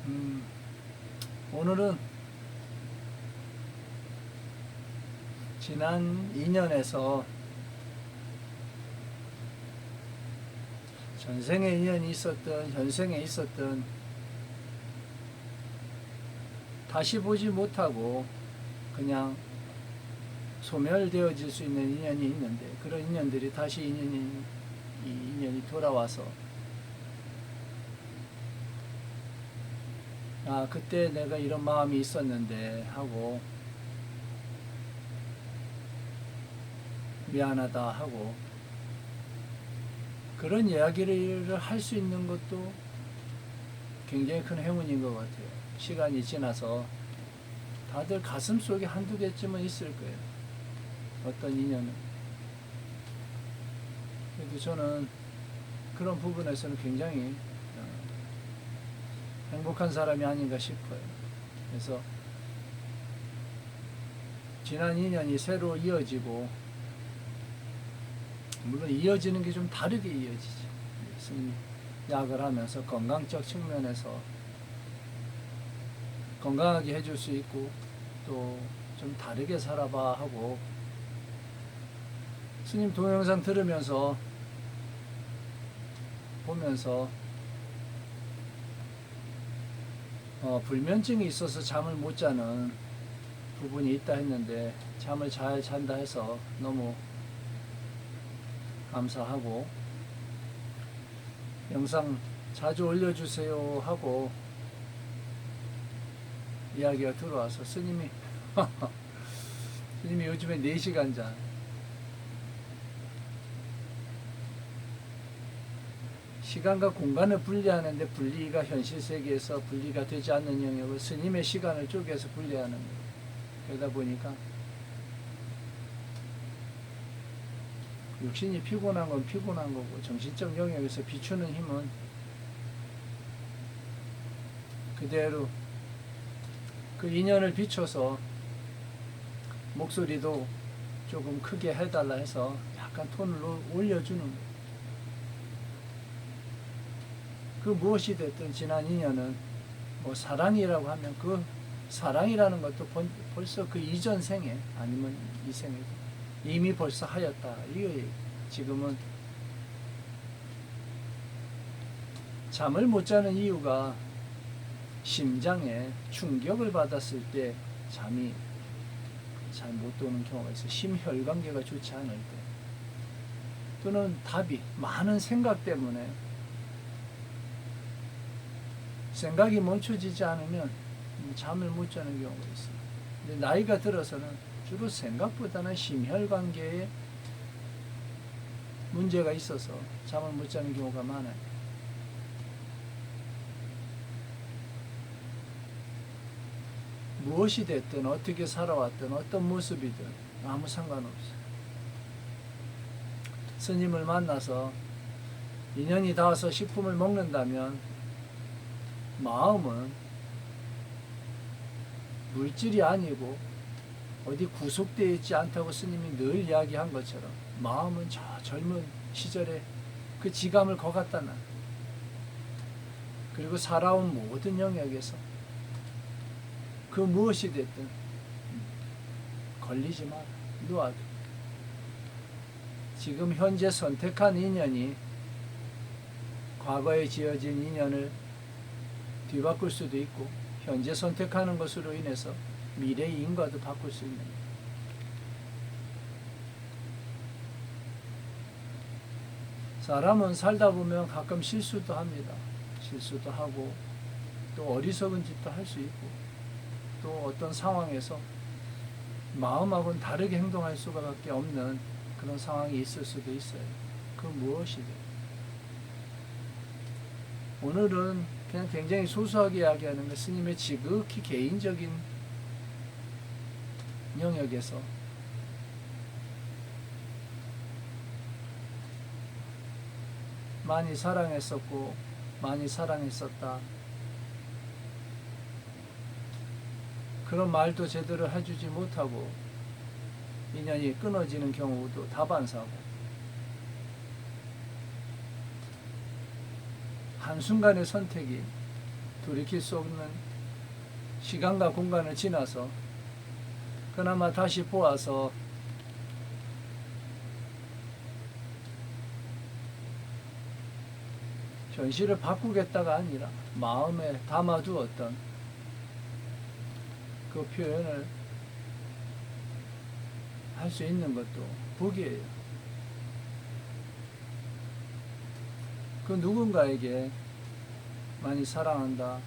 음, 오늘은 지난 2년에서 전생에 인연이 있었던, 현생에 있었던, 다시 보지 못하고 그냥 소멸되어질 수 있는 인연이 있는데, 그런 인연들이 다시 이 인연이 돌아와서, 아, 그때 내가 이런 마음이 있었는데 하고, 미안하다 하고, 그런 이야기를 할 수 있는 것도 굉장히 큰 행운인 것 같아요. 시간이 지나서 다들 가슴 속에 한두 개쯤은 있을 거예요. 어떤 인연은. 그래도 저는 그런 부분에서는 굉장히 행복한 사람이 아닌가 싶어요. 그래서 지난 인연이 새로 이어지고, 물론 이어지는 게 좀 다르게 이어지죠. 스님 약을 하면서 건강적 측면에서 건강하게 해줄 수 있고, 또 좀 다르게 살아봐 하고, 스님 동영상 들으면서 보면서 불면증이 있어서 잠을 못 자는 부분이 있다 했는데, 잠을 잘 잔다 해서 너무 감사하고, 영상 자주 올려주세요 하고 이야기가 들어와서 스님이 스님이 요즘에 4시간 자. 시간과 공간을 분리하는데, 분리가 현실 세계에서 분리가 되지 않는 영역을 스님의 시간을 쪼개서 분리하는 거예요. 그러다 보니까 육신이 피곤한 건 피곤한 거고, 정신적 영역에서 비추는 힘은 그대로 그 인연을 비춰서 목소리도 조금 크게 해달라 해서 약간 톤을 올려주는 거예요. 그 무엇이 됐든 지난 인연은 뭐 사랑이라고 하면, 그 사랑이라는 것도 벌써 그 이전 생에, 아니면 이 생에도 이미 벌써 하였다. 이게 지금은 잠을 못 자는 이유가, 심장에 충격을 받았을 때 잠이 잘 못 오는 경우가 있어요. 심혈관계가 좋지 않을 때, 또는 답이 많은 생각 때문에 생각이 멈춰지지 않으면 잠을 못 자는 경우가 있어요. 근데 나이가 들어서는 주로 생각보다는 심혈관계에 문제가 있어서 잠을 못 자는 경우가 많아요. 무엇이 됐든, 어떻게 살아왔든, 어떤 모습이든 아무 상관없어요. 스님을 만나서 인연이 닿아서 식품을 먹는다면, 마음은 물질이 아니고 어디 구속되어 있지 않다고 스님이 늘 이야기한 것처럼, 마음은 저 젊은 시절에 그 지감을 거갔다 나. 그리고 살아온 모든 영역에서 그 무엇이 됐든 걸리지 마라. 놓아도. 지금 현재 선택한 인연이 과거에 지어진 인연을 뒤바꿀 수도 있고, 현재 선택하는 것으로 인해서 미래의 인과도 바꿀 수 있는 거예요. 사람은 살다 보면 가끔 실수도 합니다. 실수도 하고, 또 어리석은 짓도 할 수 있고, 또 어떤 상황에서 마음하고는 다르게 행동할 수밖에 없는 그런 상황이 있을 수도 있어요. 그 무엇이든. 오늘은 그냥 굉장히 소소하게 이야기하는 것, 스님의 지극히 개인적인 영역에서 많이 사랑했었고 많이 사랑했었다, 그런 말도 제대로 해주지 못하고 인연이 끊어지는 경우도 다반사고, 한순간의 선택이 돌이킬 수 없는 시간과 공간을 지나서 그나마 다시 보아서 현실을 바꾸겠다가 아니라 마음에 담아두었던 그 표현을 할 수 있는 것도 복이에요. 그 누군가에게 많이 사랑한다,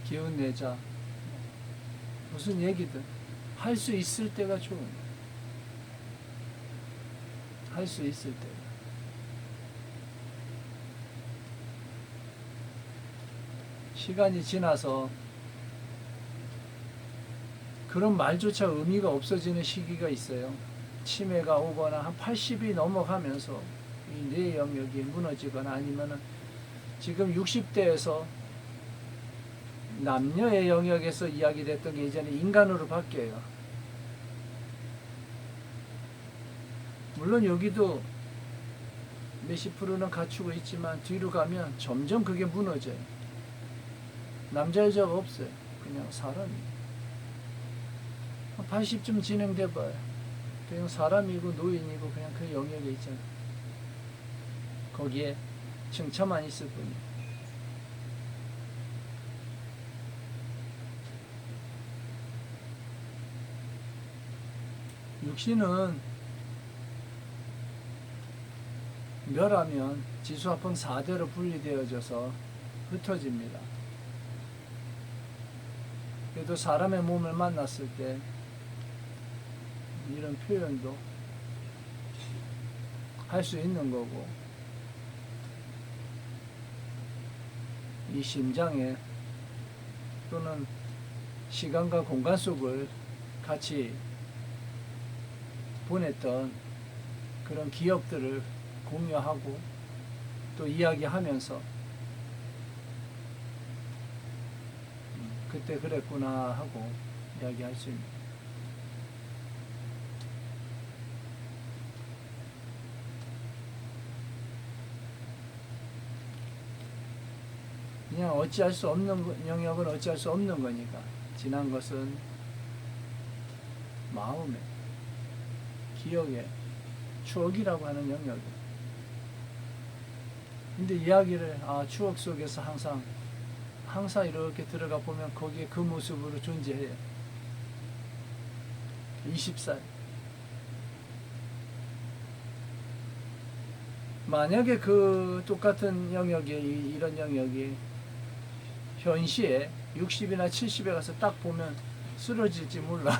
기운 내자, 무슨 얘기든 할 수 있을 때가 좋은 거예요. 할 수 있을 때. 시간이 지나서 그런 말조차 의미가 없어지는 시기가 있어요. 치매가 오거나 한 80이 넘어가면서 이 뇌 영역이 무너지거나 아니면은 지금 60대에서 남녀의 영역에서 이야기됐던 게 이제는 인간으로 바뀌어요. 물론 여기도 몇십 프로는 갖추고 있지만 뒤로 가면 점점 그게 무너져요. 남자 여자가 없어요. 그냥 사람이. 80쯤 진행돼 봐요. 그냥 사람이고 노인이고 그냥 그 영역에 있잖아요. 거기에 층차만 있을 뿐이에요. 육신은 멸하면 지수화풍 4대로 분리되어져서 흩어집니다. 그래도 사람의 몸을 만났을 때 이런 표현도 할 수 있는 거고, 이 심장에 또는 시간과 공간 속을 같이 보냈던 그런 기억들을 공유하고 또 이야기하면서 그때 그랬구나 하고 이야기할 수 있는. 그냥 어찌할 수 없는 영역은 어찌할 수 없는 거니까 지난 것은 마음에, 기억에, 추억이라고 하는 영역이에요. 근데 이야기를 추억 속에서 항상 이렇게 들어가 보면 거기에 그 모습으로 존재해요. 20살. 만약에 그 똑같은 영역에 이런 영역이 현시에 60이나 70에 가서 딱 보면 쓰러질지 몰라.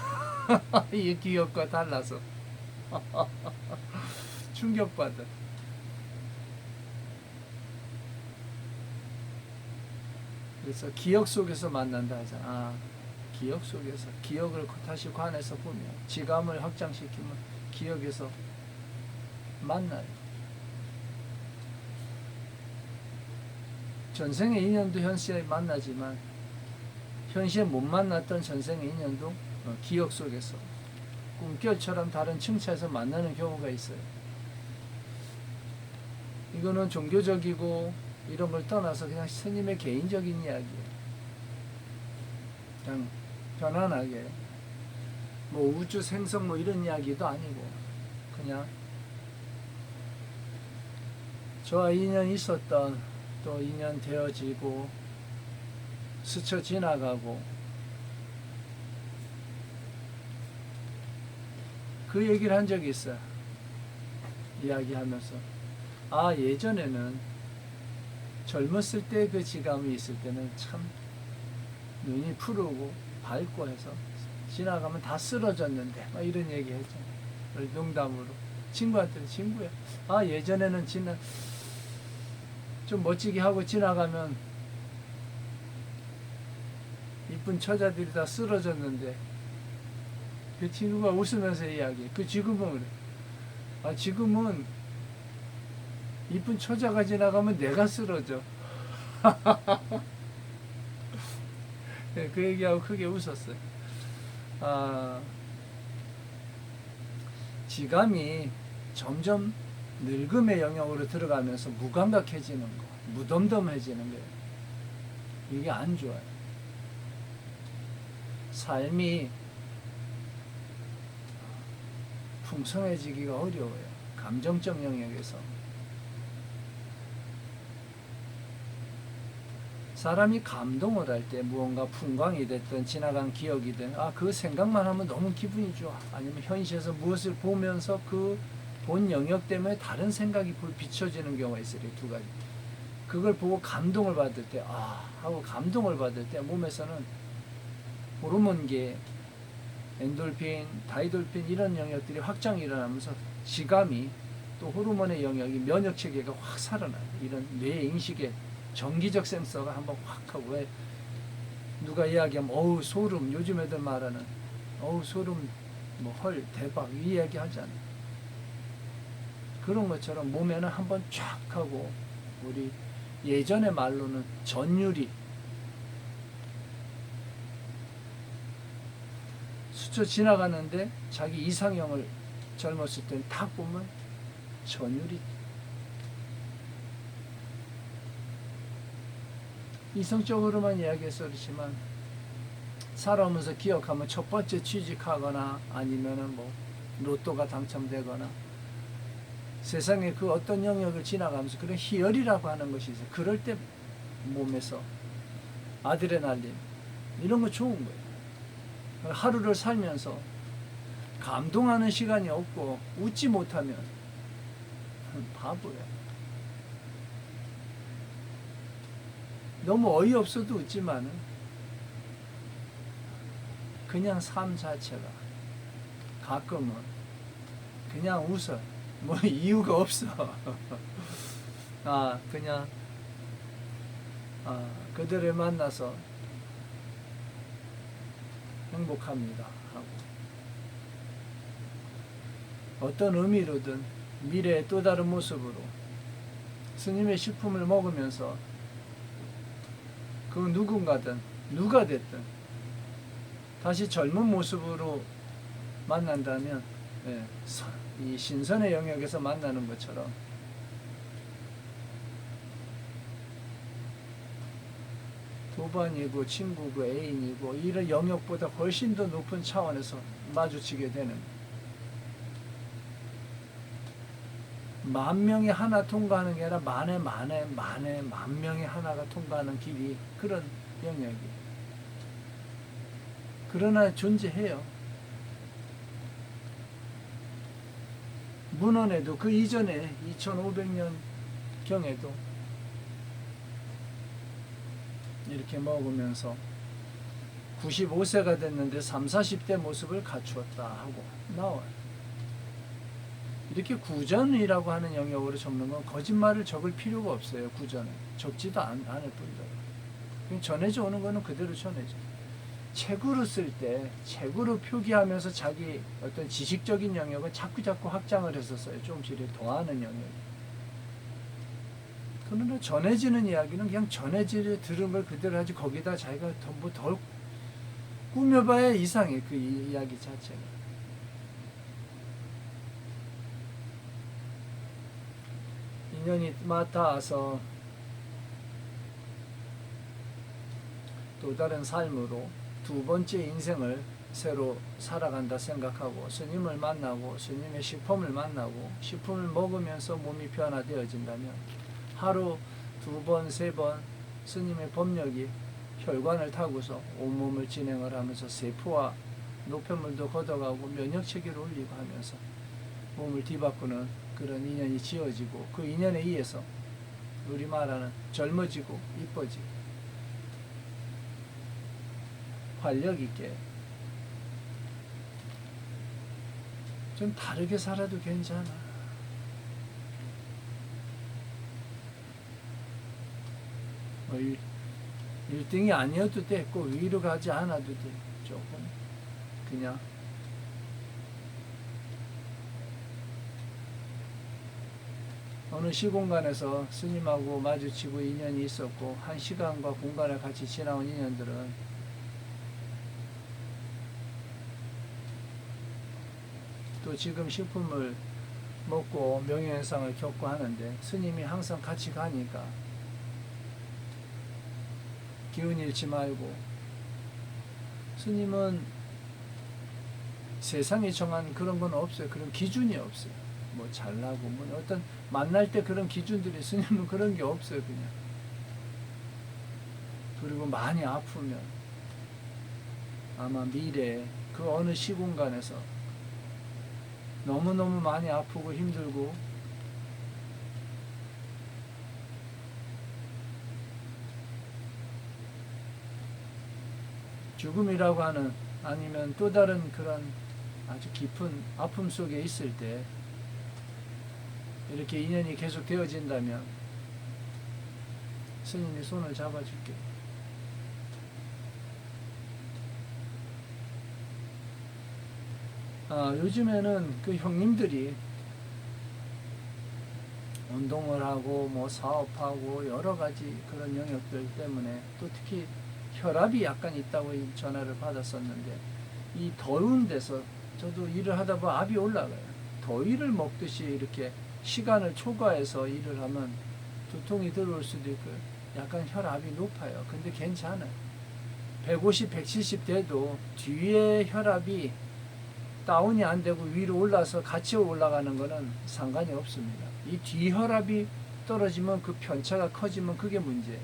이 기억과 달라서. 충격받아. 그래서 기억 속에서 만난다 하잖아. 기억 속에서 기억을 다시 관해서 보면 지감을 확장시키면 기억에서 만나요. 전생의 인연도 현시에 만나지만 현시에 못 만났던 전생의 인연도 기억 속에서 꿈결처럼 다른 층차에서 만나는 경우가 있어요. 이거는 종교적이고 이런 걸 떠나서 그냥 스님의 개인적인 이야기예요. 그냥 편안하게 뭐 우주 생성 뭐 이런 이야기도 아니고 그냥 저와 인연이 있었던 또 인연 되어지고 스쳐 지나가고 그 얘기를 한 적이 있어요. 이야기하면서 예전에는 젊었을 때 그 지감이 있을 때는 참 눈이 푸르고 밝고 해서 지나가면 다 쓰러졌는데 막 이런 얘기 했잖아요. 농담으로 친구한테 친구야 예전에는 좀 멋지게 하고 지나가면 이쁜 처자들이 다 쓰러졌는데 그 친구가 웃으면서 이야기해. 지금은 그래. 지금은 이쁜 처자가 지나가면 내가 쓰러져. 그 얘기하고 크게 웃었어요. 지감이 점점 늙음의 영역으로 들어가면서 무감각해지는 거, 무덤덤해지는 거예요. 이게 안 좋아요. 삶이 풍성해지기가 어려워요. 감정적 영역에서. 사람이 감동을 할 때 무언가 풍광이 됐든 지나간 기억이든 그 생각만 하면 너무 기분이 좋아. 아니면 현실에서 무엇을 보면서 그 본 영역 때문에 다른 생각이 비춰지는 경우가 있어요. 두 가지. 그걸 보고 감동을 받을 때 하고 감동을 받을 때 몸에서는 호르몬계, 엔돌핀, 다이돌핀 이런 영역들이 확장이 일어나면서 지감이 또 호르몬의 영역이 면역체계가 확 살아나요. 이런 뇌 인식의 정기적 센서가 한번 확 하고, 왜 누가 이야기하면 어우 소름, 요즘 애들 말하는 어우 소름, 뭐 헐 대박 이 이야기 하잖아요. 그런 것처럼 몸에는 한번 쫙 하고, 우리 예전의 말로는 전율이 스쳐 지나가는데 자기 이상형을 젊었을 때는 딱 보면 전율이 이성적으로만 이야기해서 그렇지만 살아오면서 기억하면 첫 번째 취직하거나 아니면은 뭐 로또가 당첨되거나 세상에 그 어떤 영역을 지나가면서 그런 희열이라고 하는 것이 있어요. 그럴 때 몸에서 아드레날린 이런 거 좋은 거예요. 하루를 살면서 감동하는 시간이 없고 웃지 못하면 바보야. 너무 어이없어도 웃지만은 그냥 삶 자체가 가끔은 그냥 웃어. 뭐 이유가 없어. 그냥 그들을 만나서 행복합니다 하고, 어떤 의미로든 미래의 또 다른 모습으로 스님의 식품을 먹으면서 그 누군가든 누가 됐든 다시 젊은 모습으로 만난다면 이 신선의 영역에서 만나는 것처럼 도반이고 친구고 애인이고 이런 영역보다 훨씬 더 높은 차원에서 마주치게 되는, 만 명이 하나 통과하는 게 아니라 만 명이 하나가 통과하는 길이 그런 영역이 그러나 존재해요. 문헌에도 그 이전에 2500년 경에도 이렇게 먹으면서 95세가 됐는데 30, 40대 모습을 갖추었다 하고 나와요. 이렇게 구전이라고 하는 영역으로 적는 건 거짓말을 적을 필요가 없어요. 구전은 적지도 않을 뿐더러 전해져 오는 거는 그대로 전해져. 책으로 쓸 때 책으로 표기하면서 자기 어떤 지식적인 영역은 자꾸 확장을 했었어요. 조금씩 더하는 영역. 그러나 전해지는 이야기는 그냥 들은 걸 그대로 하지, 거기다 자기가 더 꾸며봐야 이상해. 그 이야기 자체가. 인연이 맡아서 또 다른 삶으로 두 번째 인생을 새로 살아간다 생각하고 스님을 만나고 스님의 식품을 만나고 식품을 먹으면서 몸이 변화되어진다면 하루 두 번, 세 번 스님의 법력이 혈관을 타고서 온몸을 진행을 하면서 세포와 노폐물도 걷어가고 면역체계를 올리고 하면서 몸을 뒤바꾸는 그런 인연이 지어지고, 그 인연에 의해서 우리 말하는 젊어지고 이뻐지고 활력 있게 좀 다르게 살아도 괜찮아. 뭐 1등이 아니어도 돼. 꼭 위로 가지 않아도 돼. 조금 그냥 어느 시공간에서 스님하고 마주치고 인연이 있었고 한 시간과 공간을 같이 지나온 인연들은 또 지금 식품을 먹고 명예훼손을 겪고 하는데 스님이 항상 같이 가니까 기운 잃지 말고, 스님은 세상이 정한 그런 건 없어요. 그런 기준이 없어요. 뭐 잘나고 뭐 어떤 만날 때 그런 기준들이, 스님은 그런 게 없어요. 그냥. 그리고 많이 아프면 아마 미래에 그 어느 시공간에서 너무너무 많이 아프고 힘들고 죽음이라고 하는, 아니면 또 다른 그런 아주 깊은 아픔 속에 있을 때 이렇게 인연이 계속 되어진다면 스님이 손을 잡아줄게. 요즘에는 그 형님들이 운동을 하고 뭐 사업하고 여러 가지 그런 영역들 때문에, 또 특히 혈압이 약간 있다고 전화를 받았었는데, 이 더운 데서 저도 일을 하다 보면 압이 올라가요. 더위를 먹듯이 이렇게 시간을 초과해서 일을 하면 두통이 들어올 수도 있고 약간 혈압이 높아요. 근데 괜찮아요. 150, 170 돼도 뒤에 혈압이 다운이 안 되고 위로 올라서 같이 올라가는 거는 상관이 없습니다. 이 뒤 혈압이 떨어지면, 그 편차가 커지면 그게 문제예요.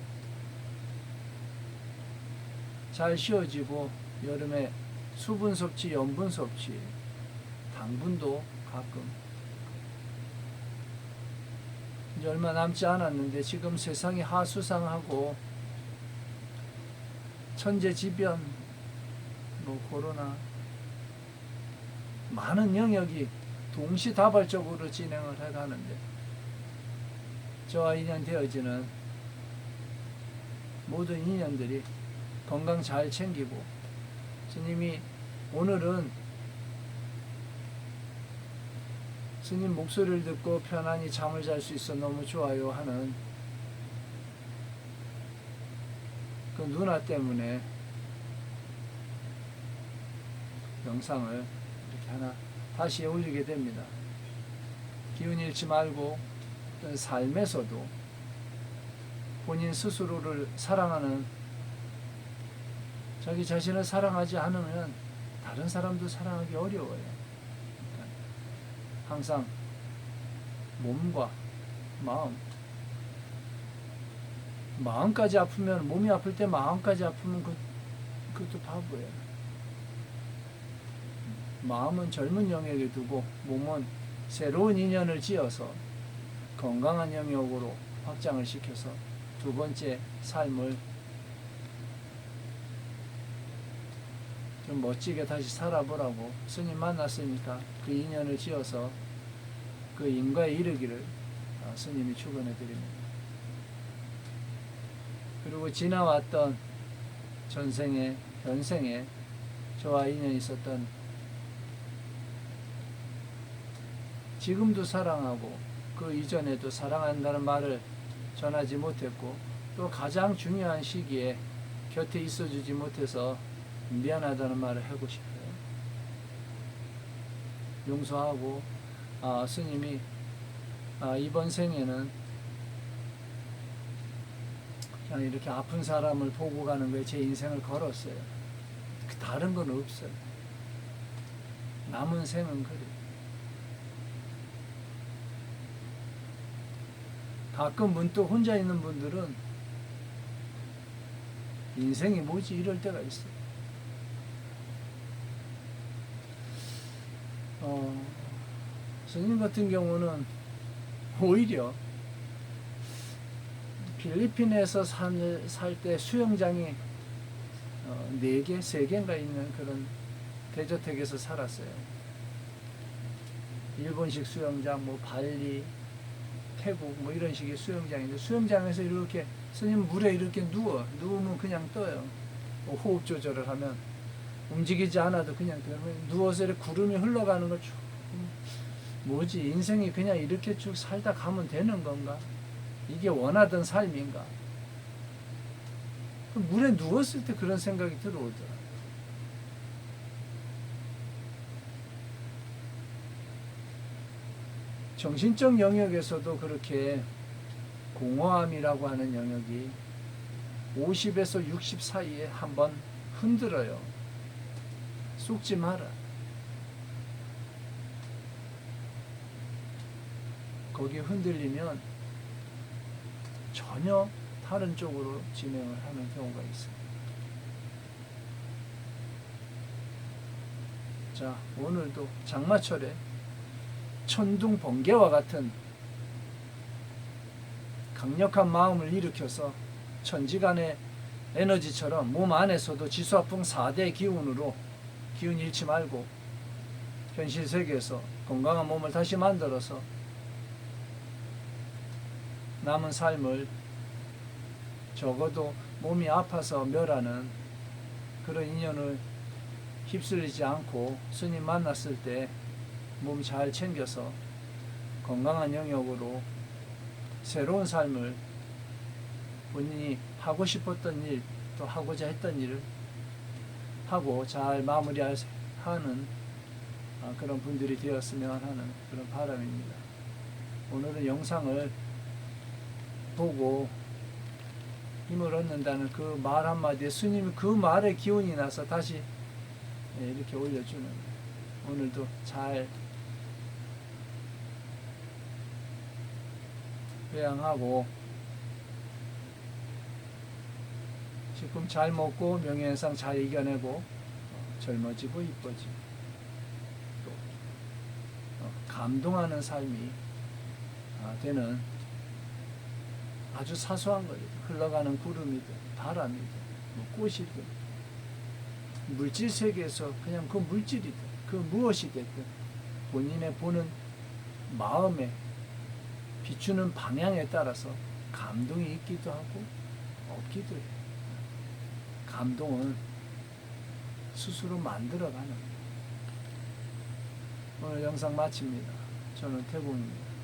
잘 쉬어지고, 여름에 수분 섭취, 염분 섭취, 당분도 가끔. 이제 얼마 남지 않았는데 지금 세상이 하수상하고 천재지변, 뭐 코로나, 많은 영역이 동시다발적으로 진행을 해가는데, 저와 인연되어지는 모든 인연들이 건강 잘 챙기고, 스님이 오늘은 스님 목소리를 듣고 편안히 잠을 잘 수 있어 너무 좋아요 하는 그 누나 때문에 영상을 이렇게 하나 다시 올리게 됩니다. 기운 잃지 말고, 어떤 삶에서도 본인 스스로를 사랑하는, 자기 자신을 사랑하지 않으면 다른 사람도 사랑하기 어려워요. 그러니까 항상 몸과 마음까지 아프면, 몸이 아플 때 마음까지 아프면 그것도 바보예요. 마음은 젊은 영역에 두고 몸은 새로운 인연을 지어서 건강한 영역으로 확장을 시켜서 두 번째 삶을 좀 멋지게 다시 살아보라고, 스님 만났으니까 그 인연을 지어서 그 인과에 이르기를 스님이 축원해 드립니다. 그리고 지나왔던 전생에, 현생에 저와 인연이 있었던, 지금도 사랑하고 그 이전에도 사랑한다는 말을 전하지 못했고, 또 가장 중요한 시기에 곁에 있어주지 못해서 미안하다는 말을 하고 싶어요. 용서하고, 스님이 이번 생에는 그냥 이렇게 아픈 사람을 보고 가는 거에 제 인생을 걸었어요. 다른 건 없어요. 남은 생은 그래. 가끔 문득 혼자 있는 분들은 인생이 뭐지 이럴 때가 있어요. 스님 같은 경우는 오히려 필리핀에서 살 때 수영장이 4개, 3개인가 있는 그런 대저택에서 살았어요. 일본식 수영장, 뭐 발리, 태국 뭐 이런 식의 수영장인데, 수영장에서 이렇게 스님 물에 이렇게 누우면 그냥 떠요. 뭐 호흡 조절을 하면 움직이지 않아도 그냥 누워서 이렇게 구름이 흘러가는 걸 쭉, 뭐지 인생이 그냥 이렇게 쭉 살다 가면 되는 건가? 이게 원하던 삶인가? 물에 누웠을 때 그런 생각이 들어오더라. 정신적 영역에서도 그렇게 공허함이라고 하는 영역이 50에서 60 사이에 한번 흔들어요. 쑥지 마라. 거기에 흔들리면 전혀 다른 쪽으로 진행을 하는 경우가 있어요. 자, 오늘도 장마철에 천둥 번개와 같은 강력한 마음을 일으켜서 천지간의 에너지처럼 몸 안에서도 지수화풍 4대 기운으로 기운 잃지 말고 현실 세계에서 건강한 몸을 다시 만들어서 남은 삶을 적어도 몸이 아파서 멸하는 그런 인연을 휩쓸리지 않고 스님 만났을 때 몸 잘 챙겨서 건강한 영역으로 새로운 삶을 본인이 하고 싶었던 일, 또 하고자 했던 일을 하고 잘 마무리하는 그런 분들이 되었으면 하는 그런 바람입니다. 오늘은 영상을 보고 힘을 얻는다는 그 말 한마디에 스님이 그 말에 기운이 나서 다시 이렇게 올려주는, 오늘도 잘 회양하고 지금 잘 먹고 명예현상 잘 이겨내고 젊어지고 이뻐지고 또 감동하는 삶이 되는 아주 사소한 거죠. 흘러가는 구름이든 바람이든 뭐 꽃이든 물질 세계에서 그냥 그 물질이든 그 무엇이 됐든 본인의 보는 마음에 비추는 방향에 따라서 감동이 있기도 하고 없기도 해요. 감동은 스스로 만들어가는. 오늘 영상 마칩니다. 저는 태국입니다.